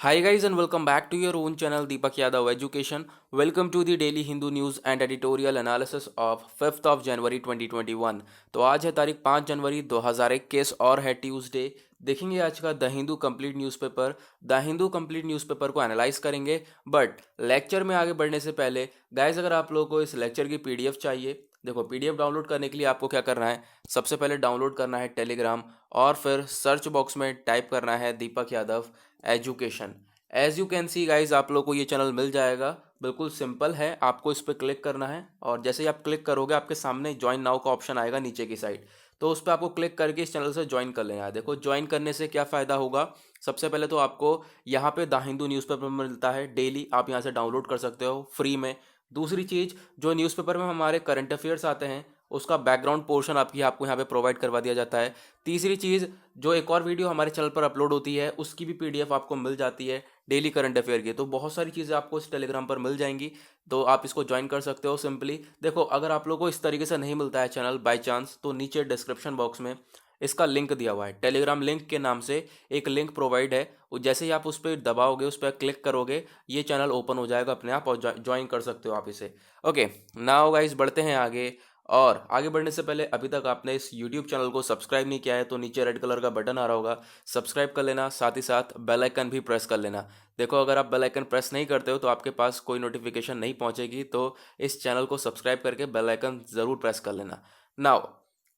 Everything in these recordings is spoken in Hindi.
Hi guys and welcome back to your own channel Deepak Yadav Education. Welcome to the daily Hindu news and editorial analysis of 5th of January 2021. तो आज है तारीख 5 जनवरी 2021 और है ट्यूसडे। देखेंगे आज का the Hindu complete newspaper. The Hindu complete newspaper को एनालाइज करेंगे, बट लेक्चर में आगे बढ़ने से पहले गाइज अगर आप लोगों को इस लेक्चर की पीडीएफ चाहिए, देखो पीडीएफ डाउनलोड करने के लिए आपको क्या करना है, सबसे पहले डाउनलोड करना है टेलीग्राम और फिर सर्च बॉक्स में टाइप करना है Deepak Yadav education. As you can see guys आप लोग को ये चैनल मिल जाएगा, बिल्कुल सिंपल है, आपको इस पर क्लिक करना है और जैसे ही आप क्लिक करोगे आपके सामने ज्वाइन नाउ का ऑप्शन आएगा नीचे की साइड, तो उस पर आपको क्लिक करके इस चैनल से ज्वाइन कर लेना है। देखो ज्वाइन करने से क्या फ़ायदा होगा, सबसे पहले तो आपको यहाँ पे द हिंदू न्यूज़पेपर मिलता है डेली, आप यहाँ से डाउनलोड कर सकते हो फ्री में। दूसरी चीज़, जो न्यूज़पेपर में हमारे करंट अफेयर्स आते हैं उसका बैकग्राउंड पोर्शन आपको यहाँ पे प्रोवाइड करवा दिया जाता है। तीसरी चीज़, जो एक और वीडियो हमारे चैनल पर अपलोड होती है उसकी भी पीडीएफ आपको मिल जाती है डेली करंट अफेयर की। तो बहुत सारी चीज़ें आपको इस टेलीग्राम पर मिल जाएंगी, तो आप इसको ज्वाइन कर सकते हो सिंपली। देखो अगर आप लोगों को इस तरीके से नहीं मिलता है चैनल बाय चांस, तो नीचे डिस्क्रिप्शन बॉक्स में इसका लिंक दिया हुआ है, टेलीग्राम लिंक के नाम से एक लिंक प्रोवाइड है। जैसे ही आप उस पर दबाओगे, उस पर क्लिक करोगे, ये चैनल ओपन हो जाएगा अपने आप और ज्वाइन कर सकते हो आप इसे। ओके, नाउ गाइस बढ़ते हैं आगे। और आगे बढ़ने से पहले अभी तक आपने इस YouTube चैनल को सब्सक्राइब नहीं किया है तो नीचे रेड कलर का बटन आ रहा होगा, सब्सक्राइब कर लेना, साथ ही साथ बेल आइकन भी प्रेस कर लेना। देखो अगर आप बेल आइकन प्रेस नहीं करते हो तो आपके पास कोई नोटिफिकेशन नहीं पहुंचेगी, तो इस चैनल को सब्सक्राइब करके बेल आइकन ज़रूर प्रेस कर लेना। नाउ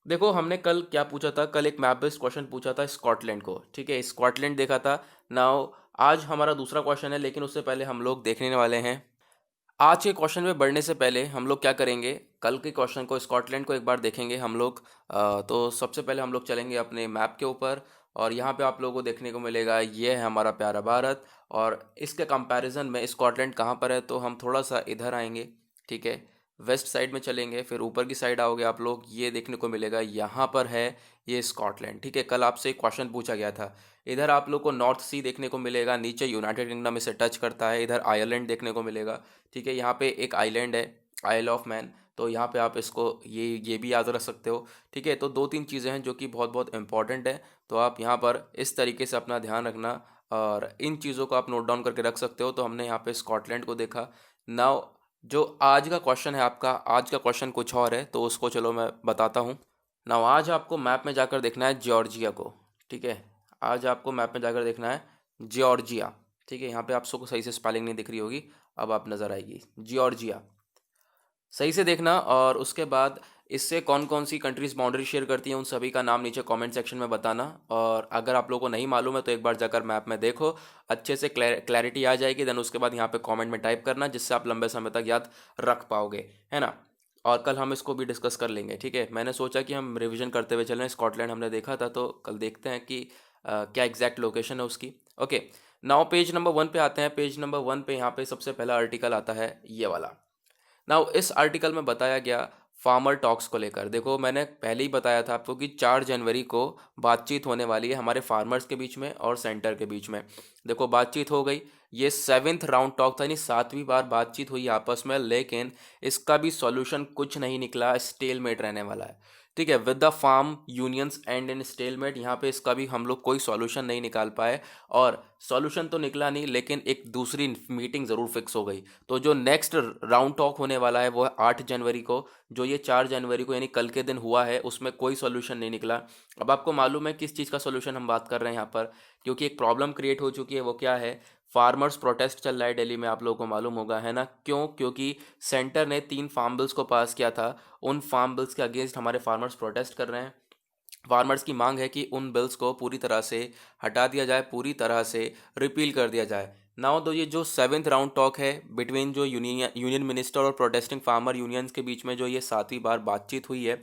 देखो हमने कल क्या पूछा था, कल एक मैप बेस्ड क्वेश्चन पूछा था स्कॉटलैंड को, ठीक है, स्कॉटलैंड देखा था। नाउ आज हमारा दूसरा क्वेश्चन है, लेकिन उससे पहले हम लोग देखने वाले हैं, आज के क्वेश्चन में बढ़ने से पहले हम लोग क्या करेंगे, कल के क्वेश्चन को स्कॉटलैंड को एक बार देखेंगे हम लोग। तो सबसे पहले हम लोग चलेंगे अपने मैप के ऊपर और यहाँ पे आप लोगों को देखने को मिलेगा ये है हमारा प्यारा भारत, और इसके कंपैरिजन में स्कॉटलैंड कहाँ पर है, तो हम थोड़ा सा इधर आएंगे, ठीक है, वेस्ट साइड में चलेंगे, फिर ऊपर की साइड आओगे आप लोग, ये देखने को मिलेगा यहाँ पर है ये स्कॉटलैंड, ठीक है। कल आपसे एक क्वेश्चन पूछा गया था। इधर आप लोग को नॉर्थ सी देखने को मिलेगा, नीचे यूनाइटेड किंगडम इसे टच करता है, इधर आयरलैंड देखने को मिलेगा, ठीक है। यहाँ पे एक आइलैंड है, आइल ऑफ मैन, तो यहाँ पे आप इसको ये भी याद रख सकते हो, ठीक है। तो दो तीन चीज़ें हैं जो कि बहुत बहुत इंपॉर्टेंट है, तो आप यहाँ पर इस तरीके से अपना ध्यान रखना और इन चीज़ों को आप नोट डाउन करके रख सकते हो। तो हमने यहाँ पे स्कॉटलैंड को देखा। नाउ जो आज का क्वेश्चन है आपका, आज का क्वेश्चन कुछ और है, तो उसको चलो मैं बताता हूँ। नाउ आज आपको मैप में जाकर देखना है जॉर्जिया को, ठीक है, आज आपको मैप में जाकर देखना है जॉर्जिया, ठीक है। यहाँ पे आप सबको सही से स्पेलिंग नहीं दिख रही होगी, अब आप नज़र आएगी जॉर्जिया, सही से देखना। और उसके बाद इससे कौन कौन सी कंट्रीज बाउंड्री शेयर करती हैं उन सभी का नाम नीचे कमेंट सेक्शन में बताना। और अगर आप लोगों को नहीं मालूम है तो एक बार जाकर मैप में देखो, अच्छे से क्लैरिटी आ जाएगी, देन उसके बाद यहाँ पे कमेंट में टाइप करना, जिससे आप लंबे समय तक याद रख पाओगे, है ना। और कल हम इसको भी डिस्कस कर लेंगे, ठीक है। मैंने सोचा कि हम रिवीजन करते हुए चलें, स्कॉटलैंड हमने देखा था तो कल देखते हैं कि क्या एग्जैक्ट लोकेशन है उसकी। ओके, नाउ पेज नंबर 1 पे आते हैं। पेज नंबर 1 पे यहाँ पे सबसे पहला आर्टिकल आता है ये वाला। नाउ इस आर्टिकल में बताया गया फार्मर टॉक्स को लेकर। देखो मैंने पहले ही बताया था आपको कि 4 जनवरी को बातचीत होने वाली है हमारे फार्मर्स के बीच में और सेंटर के बीच में। देखो बातचीत हो गई, ये 7th राउंड टॉक था, यानी 7वीं बार बातचीत हुई आपस में, लेकिन इसका भी सॉल्यूशन कुछ नहीं निकला, स्टेलमेट रहने वाला है, ठीक है। With the farm unions and in stalemate, यहाँ पे इसका भी हम लोग कोई सॉल्यूशन नहीं निकाल पाए। और सॉल्यूशन तो निकला नहीं, लेकिन एक दूसरी मीटिंग ज़रूर फिक्स हो गई। तो जो नेक्स्ट राउंड टॉक होने वाला है वो है 8 जनवरी को, जो ये 4 जनवरी को यानी कल के दिन हुआ है उसमें कोई सॉल्यूशन नहीं निकला। अब आपको मालूम है किस चीज़ का सॉल्यूशन हम बात कर रहे हैं यहाँ पर, क्योंकि एक प्रॉब्लम क्रिएट हो चुकी है। वो क्या है, फार्मर्स प्रोटेस्ट चल रहा है दिल्ली में, आप लोगों को मालूम होगा, है ना। क्यों, क्योंकि सेंटर ने 3 फार्म बिल्स को पास किया था, उन फार्म बिल्स के अगेंस्ट हमारे फार्मर्स प्रोटेस्ट कर रहे हैं। फार्मर्स की मांग है कि उन बिल्स को पूरी तरह से हटा दिया जाए, पूरी तरह से रिपील कर दिया जाए। नाउ तो ये जो 7th राउंड टॉक है बिटवीन जो यूनियन मिनिस्टर और प्रोटेस्टिंग फार्मर यूनियंस के बीच में, जो ये 7वीं बार बातचीत हुई है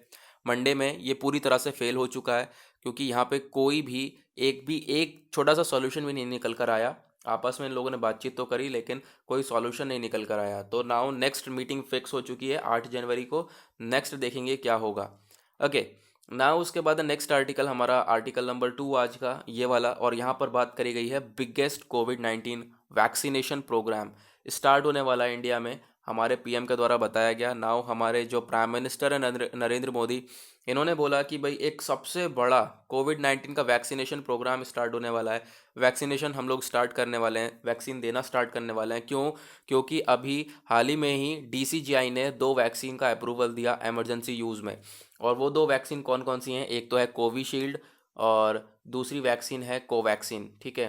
मंडे में, ये पूरी तरह से फेल हो चुका है, क्योंकि यहाँ पे कोई भी एक छोटा सा सॉल्यूशन भी नहीं निकल कर आया। आपस में इन लोगों ने बातचीत तो करी लेकिन कोई सॉल्यूशन नहीं निकल कर आया। तो नाउ नेक्स्ट मीटिंग फिक्स हो चुकी है 8 जनवरी को, नेक्स्ट देखेंगे क्या होगा। ओके, ना उसके बाद नेक्स्ट आर्टिकल हमारा आर्टिकल नंबर 2 आज का ये वाला, और यहाँ पर बात करी गई है बिगेस्ट कोविड-19 वैक्सीनेशन प्रोग्राम स्टार्ट होने वाला है इंडिया में, हमारे पीएम के द्वारा बताया गया। नाउ हमारे जो प्राइम मिनिस्टर है नरेंद्र मोदी, इन्होंने बोला कि भाई एक सबसे बड़ा कोविड-19 का वैक्सीनेशन प्रोग्राम स्टार्ट होने वाला है। वैक्सीनेशन हम लोग स्टार्ट करने वाले हैं, वैक्सीन देना स्टार्ट करने वाले हैं। क्यों? क्योंकि अभी हाल ही में ही डीसीजीआई ने 2 वैक्सीन का अप्रूवल दिया इमरजेंसी यूज़ में। और वो 2 वैक्सीन कौन-कौन सी हैं? एक तो है कोविशील्ड और दूसरी वैक्सीन है कोवैक्सीन, ठीक है?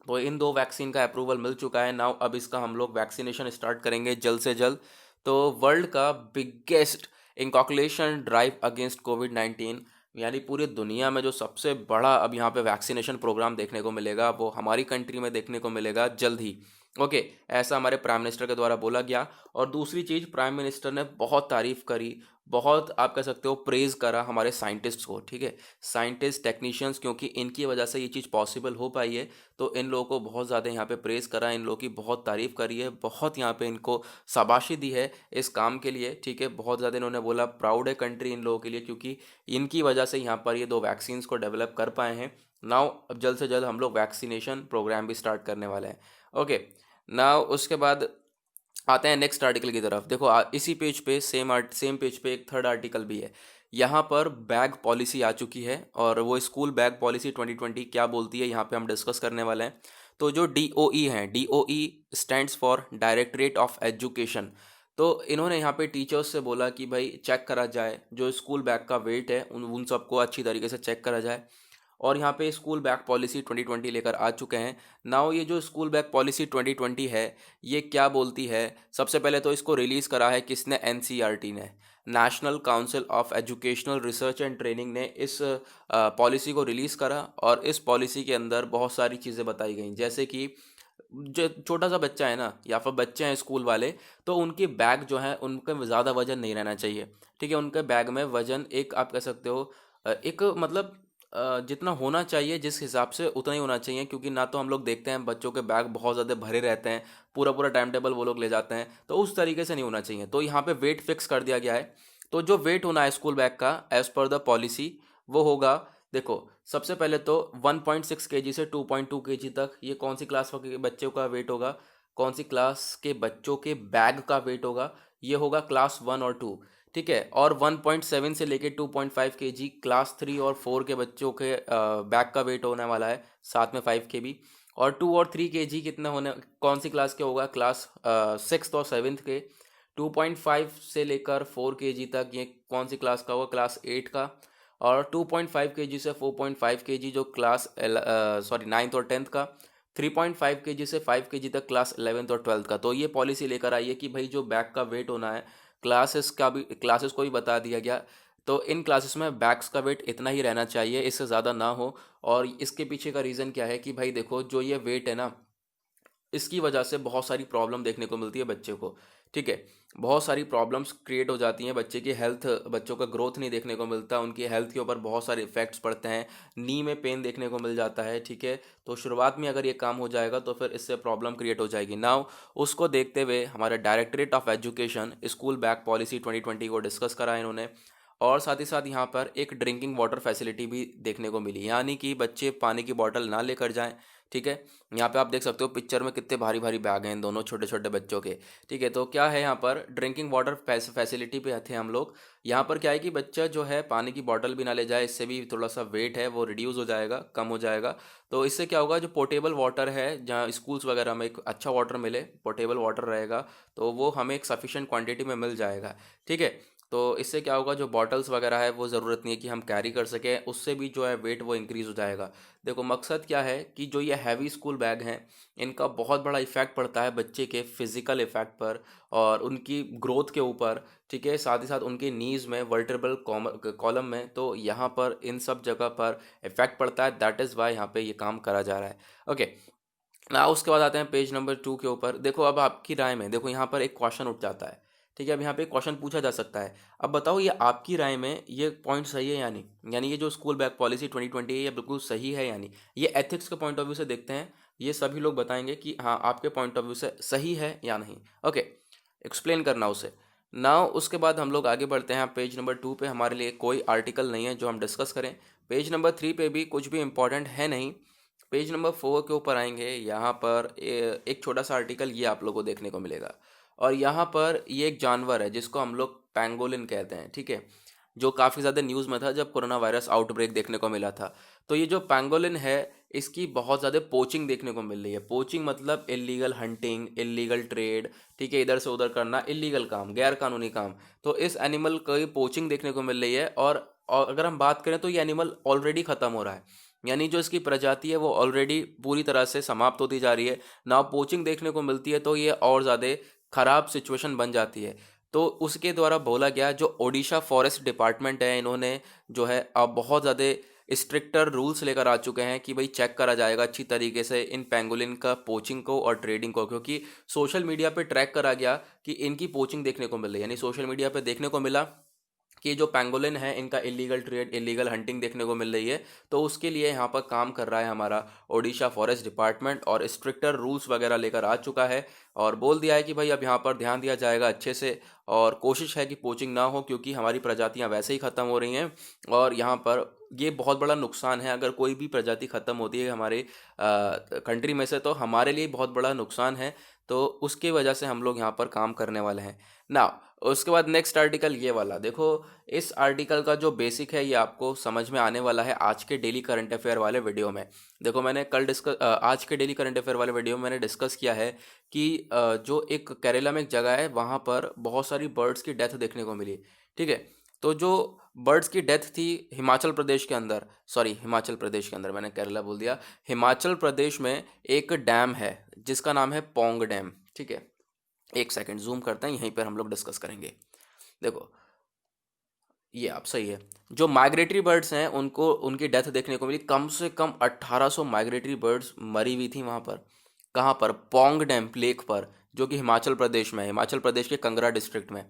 तो इन 2 वैक्सीन का अप्रूवल मिल चुका है। नाउ अब इसका हम लोग वैक्सीनेशन स्टार्ट करेंगे जल्द से जल्द। तो वर्ल्ड का बिगेस्ट इंकॉकुलेशन ड्राइव अगेंस्ट कोविड-19, यानी पूरी दुनिया में जो सबसे बड़ा अब यहाँ पे वैक्सीनेशन प्रोग्राम देखने को मिलेगा, वो हमारी कंट्री में देखने को मिलेगा जल्द ही। ओके, ऐसा हमारे प्राइम मिनिस्टर के द्वारा बोला गया। और दूसरी चीज़, प्राइम मिनिस्टर ने बहुत तारीफ करी, बहुत आप कह सकते हो प्रेज़ करा हमारे साइंटिस्ट्स को, ठीक है? साइंटिस्ट, टेक्नीशियंस, क्योंकि इनकी वजह से ये चीज़ पॉसिबल हो पाई है। तो इन लोगों को बहुत ज़्यादा यहाँ पे प्रेज़ करा, इन लोगों की बहुत तारीफ़ करी है, बहुत यहाँ पे इनको शाबाशी दी है इस काम के लिए, ठीक है? बहुत ज़्यादा इन्होंने बोला प्राउड है कंट्री इन लोगों के लिए, क्योंकि इनकी वजह से यहाँ पर ये 2 वैक्सीन्स को डेवलप कर पाए हैं। नाउ अब जल्द से जल्द हम लोग वैक्सीनेशन प्रोग्राम भी स्टार्ट करने वाले हैं। ओके, नाउ उसके बाद आते हैं नेक्स्ट आर्टिकल की तरफ। देखो इसी पेज पे सेम पेज पे एक थर्ड आर्टिकल भी है। यहाँ पर बैग पॉलिसी आ चुकी है और वो स्कूल बैग पॉलिसी 2020 क्या बोलती है, यहाँ पे हम डिस्कस करने वाले हैं। तो जो डीओई है, DOE stands for directorate of education. तो इन्होंने यहाँ पे टीचर्स से बोला कि भाई चेक करा जाए जो स्कूल बैग का वेट है, उन सबको अच्छी तरीके से चेक करा जाए। और यहाँ पे स्कूल बैग पॉलिसी 2020 लेकर आ चुके हैं। नाउ ये जो स्कूल बैग पॉलिसी 2020 है, ये क्या बोलती है? सबसे पहले तो इसको रिलीज़ करा है किसने? एनसीईआरटी ने, national council of educational research and training ने इस पॉलिसी को रिलीज़ करा। और इस पॉलिसी के अंदर बहुत सारी चीज़ें बताई गई, जैसे कि जो छोटा सा बच्चा है ना, या फिर बच्चे हैं स्कूल वाले, तो उनके बैग जो है उनका ज़्यादा वजन नहीं रहना चाहिए, ठीक है? उनके बैग में वजन एक आप कह सकते हो एक मतलब जितना होना चाहिए जिस हिसाब से उतना ही होना चाहिए, क्योंकि ना तो हम लोग देखते हैं बच्चों के बैग बहुत ज़्यादा भरे रहते हैं, पूरा पूरा टाइम टेबल वो लोग ले जाते हैं, तो उस तरीके से नहीं होना चाहिए। तो यहाँ पे वेट फिक्स कर दिया गया है। तो जो वेट होना है स्कूल बैग का एज पर द पॉलिसी, वो होगा, देखो सबसे पहले तो 1.6 केजी से 2.2 केजी तक। ये कौन सी क्लास के बच्चों का वेट होगा? कौन सी क्लास के बच्चों के बैग का वेट होगा? ये होगा क्लास 1 और 2, ठीक है? और 1.7 से लेके 2.5 केजी क्लास 3 और 4 के बच्चों के बैग का वेट होने वाला है, साथ में 5 के भी। और 2 और 3 केजी कितना होने, कौन सी क्लास के होगा? क्लास 6th और 7th के। 2.5 से लेकर 4 केजी तक ये कौन सी क्लास का होगा? क्लास 8 का। और 2.5 केजी से 4.5 केजी जो क्लास 9th और 10th का। 3.5 केजी से 5 केजी तक क्लास 11th और 12th का। तो ये पॉलिसी लेकर आई है कि भाई जो बैग का वेट होना है, क्लासेस को भी बता दिया गया। तो इन क्लासेस में बैग्स का वेट इतना ही रहना चाहिए, इससे ज़्यादा ना हो। और इसके पीछे का रीज़न क्या है कि भाई देखो जो ये वेट है ना, इसकी वजह से बहुत सारी प्रॉब्लम देखने को मिलती है बच्चे को, ठीक है? बहुत सारी प्रॉब्लम्स क्रिएट हो जाती हैं, बच्चे की हेल्थ, बच्चों का ग्रोथ नहीं देखने को मिलता, उनकी हेल्थ के ऊपर बहुत सारे इफेक्ट्स पड़ते हैं, नी में पेन देखने को मिल जाता है, ठीक है? तो शुरुआत में अगर ये काम हो जाएगा तो फिर इससे प्रॉब्लम क्रिएट हो जाएगी। नाउ उसको देखते हुए हमारे directorate of education school bag policy 2020 को डिस्कस करा इन्होंने। और साथ ही साथ यहाँ पर एक ड्रिंकिंग वाटर फैसिलिटी भी देखने को मिली, यानी कि बच्चे पानी की बोतल ना लेकर जाएं, ठीक है? यहाँ पे आप देख सकते हो पिक्चर में कितने भारी भारी बैग हैं इन दोनों छोटे छोटे बच्चों के, ठीक है? तो क्या है यहाँ पर ड्रिंकिंग वाटर फैसिलिटी पे थे हम लोग। यहाँ पर क्या है कि बच्चा जो है पानी की बोतल भी ना ले जाए, इससे भी थोड़ा सा वेट है वो रिड्यूस हो जाएगा, कम हो जाएगा। तो इससे क्या होगा, जो पोर्टेबल वाटर है, जहाँ स्कूल्स वगैरह में एक अच्छा वाटर मिले, पोर्टेबल वाटर रहेगा, तो वो हमें एक सफिशिएंट क्वांटिटी में मिल जाएगा, ठीक है? तो इससे क्या होगा, जो बॉटल्स वगैरह है वो ज़रूरत नहीं है कि हम कैरी कर सकें, उससे भी जो है वेट वो इंक्रीज़ हो जाएगा। देखो मकसद क्या है कि जो ये हैवी स्कूल बैग हैं, इनका बहुत बड़ा इफ़ेक्ट पड़ता है बच्चे के फिजिकल इफ़ेक्ट पर और उनकी ग्रोथ के ऊपर, ठीक है? साथ ही साथ उनके नीज़ में, वर्टेब्रल कॉलम में, तो यहाँ पर इन सब जगह पर इफ़ेक्ट पड़ता है। दैट इज़ वाई यहाँ पे ये काम करा जा रहा है। ओके, ना उसके बाद आते हैं पेज नंबर 2 के ऊपर। देखो अब आपकी राय में, देखो यहाँ पर एक क्वेश्चन उठ जाता है, ठीक है? अब यहाँ पे एक क्वेश्चन पूछा जा सकता है, अब बताओ ये आपकी राय में ये पॉइंट सही है या नहीं? यानी ये जो स्कूल बैग पॉलिसी 2020 है ये बिल्कुल सही है या नहीं? ये एथिक्स के पॉइंट ऑफ व्यू से देखते हैं, ये सभी लोग बताएंगे कि हाँ आपके पॉइंट ऑफ व्यू से सही है या नहीं। ओके, एक्सप्लेन करना उसे। नाउ उसके बाद हम लोग आगे बढ़ते हैं। पेज नंबर 2 पे हमारे लिए कोई आर्टिकल नहीं है जो हम डिस्कस करें। पेज नंबर 3 पे भी कुछ भी इम्पोर्टेंट है नहीं। पेज नंबर 4 के ऊपर आएंगे, यहाँ पर एक छोटा सा आर्टिकल ये आप लोगों को देखने को मिलेगा। और यहाँ पर ये एक जानवर है जिसको हम लोग पैंगोलिन कहते हैं, ठीक है? जो काफ़ी ज़्यादा न्यूज़ में था जब कोरोना वायरस आउटब्रेक देखने को मिला था। तो ये जो पैंगोलिन है, इसकी बहुत ज़्यादा पोचिंग देखने को मिल रही है। पोचिंग मतलब इलीगल हंटिंग, इलीगल ट्रेड, ठीक है, इधर से उधर करना, इलीगल काम, गैर कानूनी काम। तो इस एनिमल की पोचिंग देखने को मिल रही है। और अगर हम बात करें तो ये एनिमल ऑलरेडी ख़त्म हो रहा है, यानी जो इसकी प्रजाति है वो ऑलरेडी पूरी तरह से समाप्त होती जा रही है ना। पोचिंग देखने को मिलती है तो ये और ज़्यादा ख़राब सिचुएशन बन जाती है। तो उसके द्वारा बोला गया, जो ओडिशा फॉरेस्ट डिपार्टमेंट है, इन्होंने जो है अब बहुत ज़्यादा स्ट्रिक्टर रूल्स लेकर आ चुके हैं कि भाई चेक करा जाएगा अच्छी तरीके से इन पेंगोलिन का पोचिंग को और ट्रेडिंग को, क्योंकि सोशल मीडिया पे ट्रैक करा गया कि इनकी पोचिंग देखने को मिल रही है। यानी सोशल मीडिया पे देखने को मिला कि जो पेंगोलिन है इनका इलीगल ट्रेड, इलीगल हंटिंग देखने को मिल रही है। तो उसके लिए यहाँ पर काम कर रहा है हमारा ओडिशा फॉरेस्ट डिपार्टमेंट और स्ट्रिक्टर रूल्स वगैरह लेकर आ चुका है और बोल दिया है कि भाई अब यहाँ पर ध्यान दिया जाएगा अच्छे से और कोशिश है कि पोचिंग ना हो, क्योंकि हमारी प्रजातियाँ वैसे ही ख़त्म हो रही हैं और यहाँ पर ये बहुत बड़ा नुकसान है। अगर कोई भी प्रजाति ख़त्म होती है हमारे कंट्री में से तो हमारे लिए बहुत बड़ा नुकसान है। तो उसकी वजह से हम लोग यहाँ पर काम करने वाले हैं ना। उसके बाद नेक्स्ट आर्टिकल ये वाला देखो। इस आर्टिकल का जो बेसिक है ये आपको समझ में आने वाला है आज के डेली करंट अफेयर वाले वीडियो में। देखो मैंने आज के डेली करंट अफेयर वाले वीडियो में मैंने डिस्कस किया है कि जो एक केरला में एक जगह है वहाँ पर बहुत सारी बर्ड्स की डेथ देखने को मिली, ठीक है। तो जो बर्ड्स की डेथ थी हिमाचल प्रदेश के अंदर, सॉरी हिमाचल प्रदेश के अंदर, मैंने केरला बोल दिया। हिमाचल प्रदेश में एक डैम है जिसका नाम है पौंग डैम, ठीक है। एक सेकंड जूम करते हैं, यहीं पर हम लोग डिस्कस करेंगे। देखो ये आप सही है। जो माइग्रेटरी बर्ड्स हैं उनको उनकी डेथ देखने को मिली। कम से कम 1800 माइग्रेटरी बर्ड्स मरी हुई थी वहाँ पर। कहाँ पर? पौंग डैम लेक पर, जो कि हिमाचल प्रदेश में है, हिमाचल प्रदेश के कंगरा डिस्ट्रिक्ट में।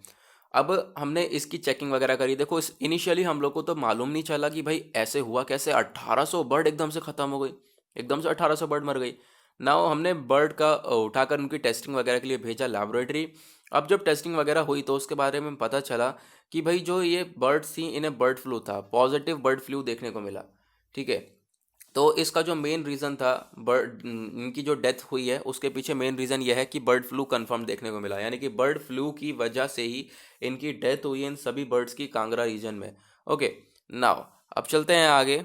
अब हमने इसकी चेकिंग वगैरह करी। देखो इस इनिशियली हम लोग को तो मालूम नहीं चला कि भाई ऐसे हुआ कैसे, 1800 बर्ड एकदम से ख़त्म हो गई, एकदम से 1800 बर्ड मर गई ना। हमने बर्ड का उठाकर उनकी टेस्टिंग वगैरह के लिए भेजा लैबोरेटरी। अब जब टेस्टिंग वगैरह हुई तो उसके बारे में पता चला कि भाई जो ये बर्ड्स थी इन्हें बर्ड फ्लू था, पॉजिटिव बर्ड फ्लू देखने को मिला, ठीक है। तो इसका जो मेन रीज़न था, इनकी जो डेथ हुई है उसके पीछे मेन रीज़न यह है कि बर्ड फ्लू कंफर्म देखने को मिला, यानी कि बर्ड फ्लू की वजह से ही इनकी डेथ हुई है इन सभी बर्ड्स की कांगड़ा रीजन में। ओके नाउ अब चलते हैं आगे।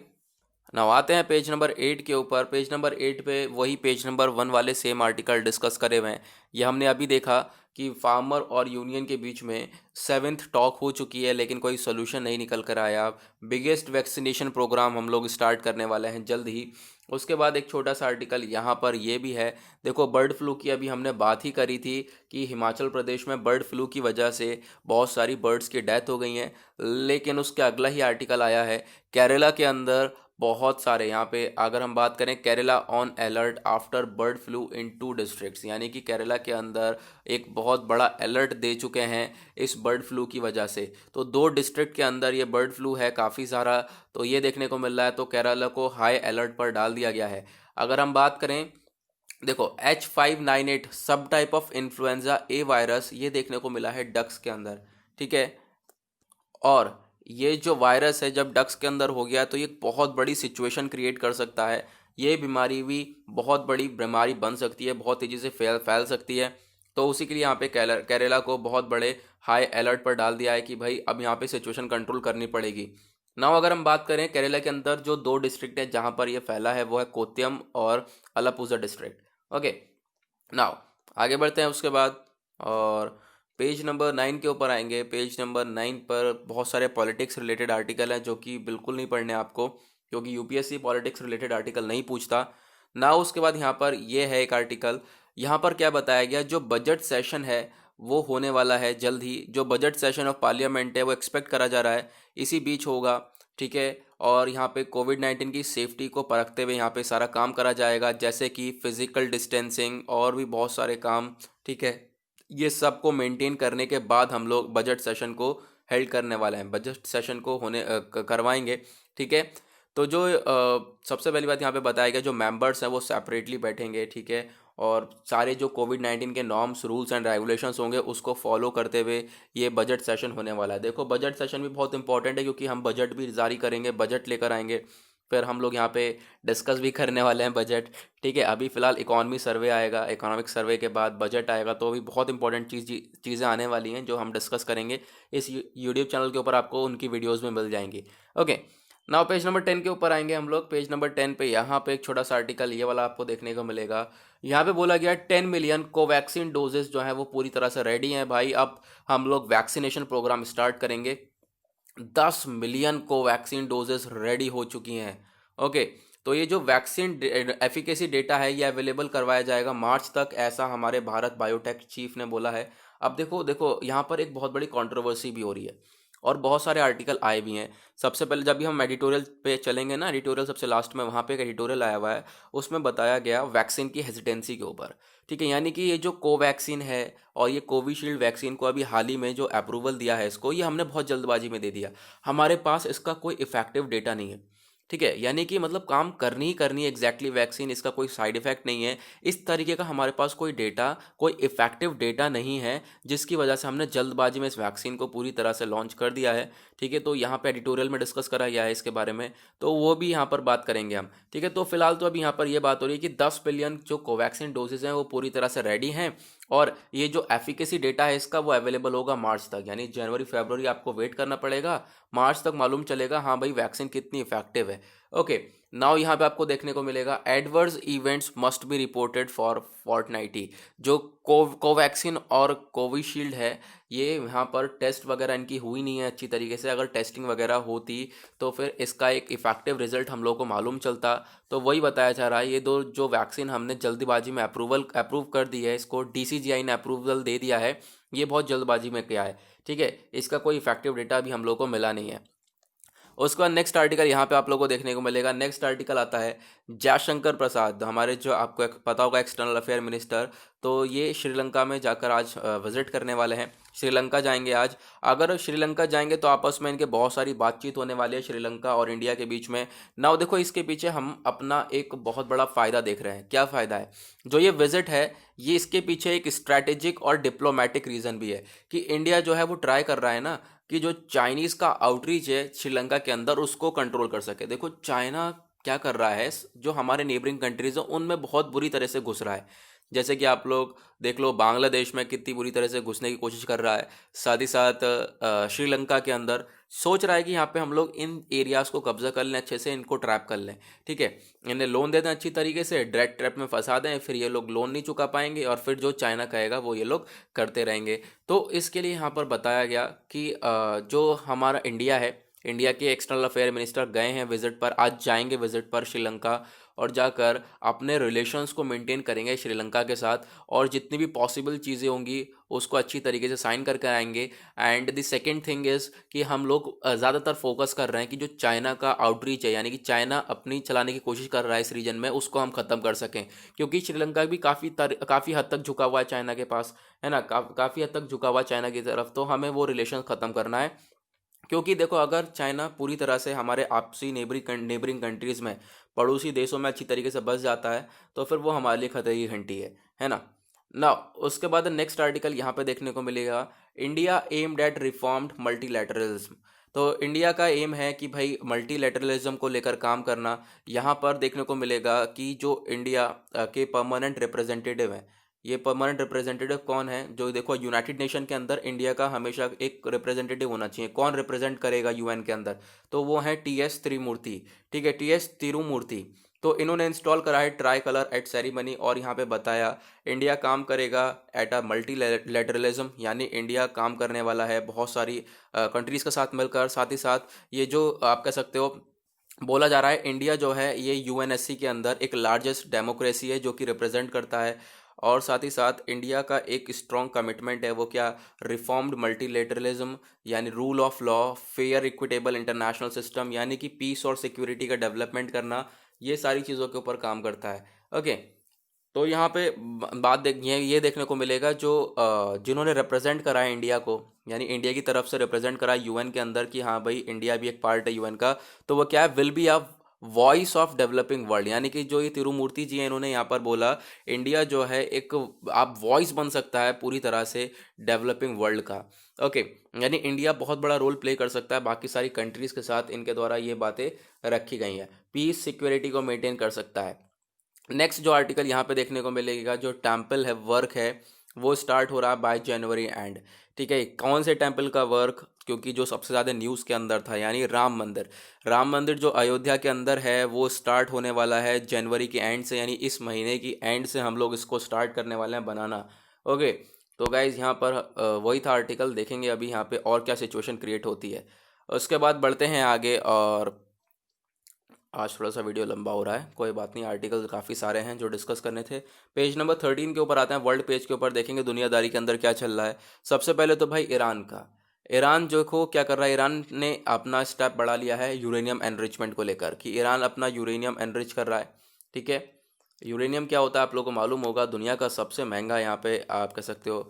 नाउ आते हैं पेज नंबर 8 के ऊपर। पेज नंबर 8 पे वही पेज नंबर 1 वाले सेम आर्टिकल डिस्कस करे हुए हैं। ये हमने अभी देखा कि फार्मर और यूनियन के बीच में 7th टॉक हो चुकी है लेकिन कोई सोल्यूशन नहीं निकल कर आया। बिगेस्ट वैक्सीनेशन प्रोग्राम हम लोग स्टार्ट करने वाले हैं जल्द ही। उसके बाद एक छोटा सा आर्टिकल यहाँ पर ये भी है। देखो बर्ड फ्लू की अभी हमने बात ही करी थी कि हिमाचल प्रदेश में बर्ड फ्लू की वजह से बहुत सारी बर्ड्स की डेथ हो गई हैं, लेकिन उसके अगला ही आर्टिकल आया है केरला के अंदर बहुत सारे। यहाँ पे अगर हम बात करें, Kerala on alert after bird flu in 2 districts, यानी कि केरला के अंदर एक बहुत बड़ा अलर्ट दे चुके हैं इस बर्ड फ्लू की वजह से। तो 2 डिस्ट्रिक्ट के अंदर ये बर्ड फ्लू है काफ़ी सारा, तो ये देखने को मिल रहा है। तो केरला को हाई अलर्ट पर डाल दिया गया है। अगर हम बात करें, देखो H5N8 सब type of influenza A virus ये देखने को मिला है डक्स के अंदर, ठीक है। और ये जो वायरस है जब डक्स के अंदर हो गया तो ये बहुत बड़ी सिचुएशन क्रिएट कर सकता है। ये बीमारी भी बहुत बड़ी बीमारी बन सकती है, बहुत तेज़ी से फैल सकती है। तो उसी के लिए यहाँ पे केरला को बहुत बड़े हाई अलर्ट पर डाल दिया है कि भाई अब यहाँ पे सिचुएशन कंट्रोल करनी पड़ेगी। नाउ अगर हम बात करें केरला के अंदर जो 2 डिस्ट्रिक्ट है जहाँ पर ये फैला है वो है कोत्तयम और अलापुझा डिस्ट्रिक्ट। ओके नाउ आगे बढ़ते हैं उसके बाद और पेज नंबर 9 के ऊपर आएंगे। पेज नंबर 9 पर बहुत सारे पॉलिटिक्स रिलेटेड आर्टिकल हैं जो कि बिल्कुल नहीं पढ़ने आपको, क्योंकि यूपीएससी पॉलिटिक्स रिलेटेड आर्टिकल नहीं पूछता ना। उसके बाद यहाँ पर ये है एक आर्टिकल, यहाँ पर क्या बताया गया, जो बजट सेशन है वो होने वाला है जल्द ही। जो बजट सेशन ऑफ पार्लियामेंट है वो एक्सपेक्ट करा जा रहा है इसी बीच होगा, ठीक है। और यहाँ पे कोविड-19 की सेफ्टी को परखते हुए यहाँ पे सारा काम करा जाएगा, जैसे कि फिजिकल डिस्टेंसिंग और भी बहुत सारे काम, ठीक है। ये सब को मेंटेन करने के बाद हम लोग बजट सेशन को हेल्ड करने वाले हैं, बजट सेशन को करवाएंगे, ठीक है। तो जो सबसे पहली बात यहाँ पे बताया गया, जो मेंबर्स हैं वो सेपरेटली बैठेंगे, ठीक है। और सारे जो कोविड-19 के नॉर्म्स, रूल्स एंड रेगुलेशंस होंगे उसको फॉलो करते हुए ये बजट सेशन होने वाला है। देखो बजट सेशन भी बहुत इंपॉर्टेंट है क्योंकि हम बजट भी जारी करेंगे, बजट लेकर आएंगे। फिर हम लोग यहाँ पे डिस्कस भी करने वाले हैं बजट। ठीक है, अभी फ़िलहाल इकॉनमी सर्वे आएगा, इकोनॉमिक सर्वे के बाद बजट आएगा, तो भी बहुत इंपॉर्टेंट चीज़ें आने वाली हैं जो हम डिस्कस करेंगे इस यूट्यूब चैनल के ऊपर, आपको उनकी वीडियोज़ में मिल जाएंगी। ओके, नाउ पेज नंबर 10 के ऊपर आएंगे हम लोग। पेज नंबर 10 पे यहाँ पे एक छोटा सा आर्टिकल ये वाला आपको देखने को मिलेगा। यहाँ पे बोला गया 10 मिलियन कोवैक्सीन डोजेस जो है वो पूरी तरह से रेडी हैं भाई। अब हम लोग वैक्सीनेशन प्रोग्राम स्टार्ट करेंगे। 10 मिलियन कोवैक्सीन डोजेस रेडी हो चुकी हैं। ओके, तो ये जो वैक्सीन एफिकेसी डेटा है ये अवेलेबल करवाया जाएगा मार्च तक, ऐसा हमारे भारत बायोटेक चीफ ने बोला है। अब देखो देखो यहाँ पर एक बहुत बड़ी कंट्रोवर्सी भी हो रही है और बहुत सारे आर्टिकल आए भी हैं। सबसे पहले जब भी हम एडिटोरियल पे चलेंगे ना, एडिटोरियल सबसे लास्ट में, वहाँ पे एक एडिटोरियल आया हुआ है, उसमें बताया गया वैक्सीन की हेजिटेंसी के ऊपर। ठीक है, यानी कि ये जो कोवैक्सीन है और ये कोविशील्ड वैक्सीन को अभी हाल ही में जो अप्रूवल दिया है इसको, ये हमने बहुत जल्दबाजी में दे दिया। हमारे पास इसका कोई इफेक्टिव डेटा नहीं है। ठीक है, यानी कि मतलब काम करनी ही करनी है एग्जैक्टली वैक्सीन, इसका कोई साइड इफेक्ट नहीं है, इस तरीके का हमारे पास कोई डेटा, कोई इफेक्टिव डेटा नहीं है, जिसकी वजह से हमने जल्दबाजी में इस वैक्सीन को पूरी तरह से लॉन्च कर दिया है। ठीक है, तो यहाँ पे एडिटोरियल में डिस्कस करा गया है इसके बारे में, तो वो भी यहाँ पर बात करेंगे हम। ठीक है, तो फिलहाल तो अभी यहाँ पर ये बात हो रही है कि 10 बिलियन जो कोवैक्सीन डोजेज हैं वो पूरी तरह से रेडी हैं और ये जो एफिकेसी डेटा है इसका वो अवेलेबल होगा मार्च तक, यानी जनवरी फरवरी आपको वेट करना पड़ेगा, मार्च तक मालूम चलेगा हाँ भाई वैक्सीन कितनी इफेक्टिव है। ओके, नाउ यहाँ पे आपको देखने को मिलेगा adverse events must be reported for fortnightly. जो कोवैक्सीन और कोविशील्ड है ये यहाँ पर टेस्ट वगैरह इनकी हुई नहीं है अच्छी तरीके से। अगर टेस्टिंग वगैरह होती तो फिर इसका एक इफेक्टिव रिजल्ट हम लोग को मालूम चलता। तो वही बताया जा रहा है, ये दो जो वैक्सीन हमने जल्दीबाजी में अप्रूव कर दी है, इसको डीसीजीआई ने अप्रूवल दे दिया है, ये बहुत जल्दबाजी में किया है। ठीक है, इसका कोई इफेक्टिव डेटा अभी हम लोग को मिला नहीं है। उसके बाद नेक्स्ट आर्टिकल यहाँ पे आप लोगों को देखने को मिलेगा। नेक्स्ट आर्टिकल आता है जयशंकर प्रसाद, हमारे जो आपको पता होगा एक्सटर्नल अफेयर मिनिस्टर, तो ये श्रीलंका में जाकर आज विजिट करने वाले हैं। श्रीलंका जाएंगे आज। अगर श्रीलंका जाएंगे तो आपस में इनके बहुत सारी बातचीत होने वाली है श्रीलंका और इंडिया के बीच में। नाउ देखो इसके पीछे हम अपना एक बहुत बड़ा फ़ायदा देख रहे हैं। क्या फ़ायदा है? जो ये विजिट है ये इसके पीछे एक स्ट्रैटेजिक और डिप्लोमेटिक रीज़न भी है कि इंडिया जो है वो ट्राई कर रहा है ना कि जो चाइनीज़ का आउटरीच है श्रीलंका के अंदर उसको कंट्रोल कर सके। देखो चाइना क्या कर रहा है, जो हमारे नेबरिंग कंट्रीज़ हैं उनमें बहुत बुरी तरह से घुस रहा है। जैसे कि आप लोग देख लो बांग्लादेश में कितनी बुरी तरह से घुसने की कोशिश कर रहा है, साथ ही साथ श्रीलंका के अंदर सोच रहा है कि यहाँ पे हम लोग इन एरियाज़ को कब्जा कर लें, अच्छे से इनको ट्रैप कर लें। ठीक है, इन्हें लोन दे दें अच्छी तरीके से, डायरेक्ट ट्रैप में फंसा दें, फिर ये लोग लोन नहीं चुका पाएंगे और फिर जो चाइना कहेगा वो ये लोग करते रहेंगे। तो इसके लिए यहाँ पर बताया गया कि जो हमारा इंडिया है, इंडिया के एक्सटर्नल अफेयर मिनिस्टर गए हैं विजिट पर, आज जाएंगे विजिट पर श्रीलंका और जाकर अपने रिलेशंस को मेंटेन करेंगे श्रीलंका के साथ और जितनी भी पॉसिबल चीज़ें होंगी उसको अच्छी तरीके से साइन करके आएंगे। And the second thing is कि हम लोग ज़्यादातर फोकस कर रहे हैं कि जो चाइना का आउटरीच है, यानी कि चाइना अपनी चलाने की कोशिश कर रहा है इस रीजन में, उसको हम ख़त्म कर सकें। क्योंकि श्रीलंका भी काफ़ी हद तक झुका हुआ है चाइना के पास, है ना, काफ़ी हद तक झुका हुआ है चाइना की तरफ, तो हमें वो रिलेशन ख़त्म करना है। क्योंकि देखो अगर चाइना पूरी तरह से हमारे आपसी नेबरिंग कंट्रीज़ में, पड़ोसी देशों में अच्छी तरीके से बस जाता है तो फिर वो हमारे लिए खतरे की घंटी है ना। ना उसके बाद नेक्स्ट आर्टिकल यहाँ पे देखने को मिलेगा India aimed at reformed multilateralism. तो इंडिया का एम है कि भाई मल्टीलैटरलिज्म को लेकर काम करना। यहाँ पर देखने को मिलेगा कि जो इंडिया के परमानेंट रिप्रेजेंटेटिव हैं, ये परमानेंट रिप्रेजेंटेटिव कौन है? जो देखो यूनाइटेड नेशन के अंदर इंडिया का हमेशा एक रिप्रेजेंटेटिव होना चाहिए। कौन रिप्रेजेंट करेगा यूएन के अंदर? तो वो है टीएस त्रिमूर्ति। ठीक है, टीएस तिरुमूर्ति। तो इन्होंने इंस्टॉल करा है ट्राई कलर एट सेरेमनी और यहाँ पे बताया इंडिया काम करेगा एट अ मल्टीलैटरलिज्म, यानी इंडिया काम करने वाला है बहुत सारी कंट्रीज़ के साथ मिलकर। साथ ही साथ ये जो आप कह सकते हो बोला जा रहा है इंडिया जो है ये यूएनएससी के अंदर एक लार्जेस्ट डेमोक्रेसी है जो कि रिप्रेजेंट करता है। और साथ ही साथ इंडिया का एक स्ट्रॉन्ग कमिटमेंट है, वो क्या? रिफॉर्म्ड मल्टीलेटरलिज्म, यानी rule of law, fair equitable international system, यानी कि पीस और सिक्योरिटी का डेवलपमेंट करना, ये सारी चीज़ों के ऊपर काम करता है। ओके, तो यहाँ पे बात ये देखने को मिलेगा जो जिन्होंने रिप्रेजेंट करा है इंडिया को, यानी इंडिया की तरफ से रिप्रेजेंट करा है यूएन के अंदर कि हाँ भाई इंडिया भी एक पार्ट है यूएन का, तो वो क्या है? Will be a voice of developing world, यानी कि जो ये तिरुमूर्ति जी हैं इन्होंने यहाँ पर बोला इंडिया जो है एक आप वॉइस बन सकता है पूरी तरह से डेवलपिंग वर्ल्ड का। ओके, यानी इंडिया बहुत बड़ा रोल प्ले कर सकता है बाकी सारी कंट्रीज़ के साथ, इनके द्वारा ये बातें रखी गई हैं। पीस सिक्योरिटी को मेंटेन कर सकता है। नेक्स्ट जो आर्टिकल यहाँ पे देखने को मिलेगा, जो टेम्पल है वर्क है वो स्टार्ट हो रहा है बाय जनवरी एंड। ठीक है, कौन से टेम्पल का वर्क, क्योंकि जो सबसे ज़्यादा न्यूज़ के अंदर था यानी राम मंदिर, राम मंदिर जो अयोध्या के अंदर है वो स्टार्ट होने वाला है जनवरी के एंड से, यानी इस महीने की एंड से हम लोग इसको स्टार्ट करने वाले हैं बनाना। ओके, तो गाइज यहाँ पर वही था आर्टिकल, देखेंगे अभी यहाँ पे और क्या सिचुएशन क्रिएट होती है। उसके बाद बढ़ते हैं आगे, और आज थोड़ा सा वीडियो लंबा हो रहा है, कोई बात नहीं, आर्टिकल काफ़ी सारे हैं जो डिस्कस करने थे। पेज नंबर 13 के ऊपर आते हैं, वर्ल्ड पेज के ऊपर देखेंगे दुनियादारी के अंदर क्या चल रहा है। सबसे पहले तो भाई ईरान का, ईरान जो को क्या कर रहा है, ईरान ने अपना स्टेप बढ़ा लिया है यूरेनियम एनरिचमेंट को लेकर, कि ईरान अपना यूरेनियम एनरिच कर रहा है। ठीक है, यूरेनियम क्या होता है आप लोगों को मालूम होगा, दुनिया का सबसे महंगा यहाँ पे आप कह सकते हो